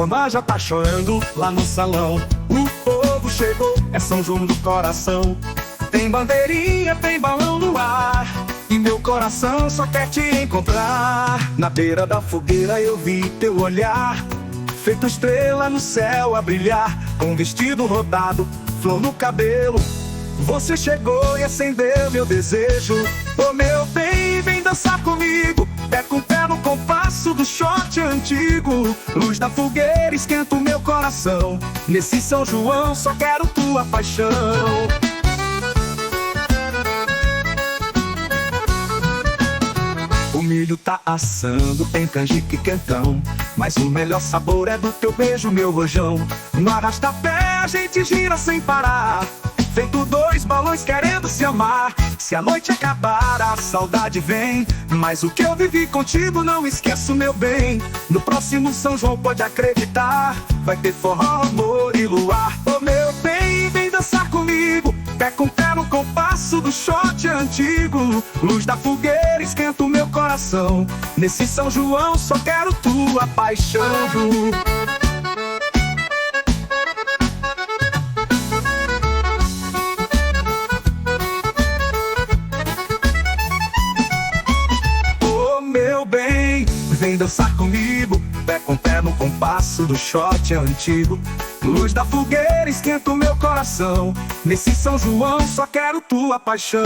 sanfona já tá chorando lá no salão. O povo chegou, é São João do coração. Tem bandeirinha, tem balão no ar, e meu coração só quer te encontrar. Na beira da fogueira eu vi teu olhar, feito estrela no céu a brilhar. Com vestido rodado, flor no cabelo, você chegou e acendeu meu desejo. Ô meu bem, vem dançar comigo, pé com pé no compasso do short antigo. Luz da fogueira esquenta o meu coração, nesse São João só quero tua paixão. O milho tá assando, tem canjica e quentão, mas o melhor sabor é do teu beijo, meu rojão. No arrasta-pé a gente gira sem parar, feito dois balões querendo se amar. Se a noite acabar, a saudade vem, mas o que eu vivi contigo não esqueço, meu bem. No próximo São João pode acreditar, vai ter forró, amor e luar. Ô meu bem, vem dançar comigo, pé com pé no compasso do short antigo. Luz da fogueira esquenta o meu coração, nesse São João só quero tua paixão. Meu bem, vem dançar comigo, pé com pé no compasso do short antigo. Luz da fogueira esquenta o meu coração, nesse São João só quero tua paixão.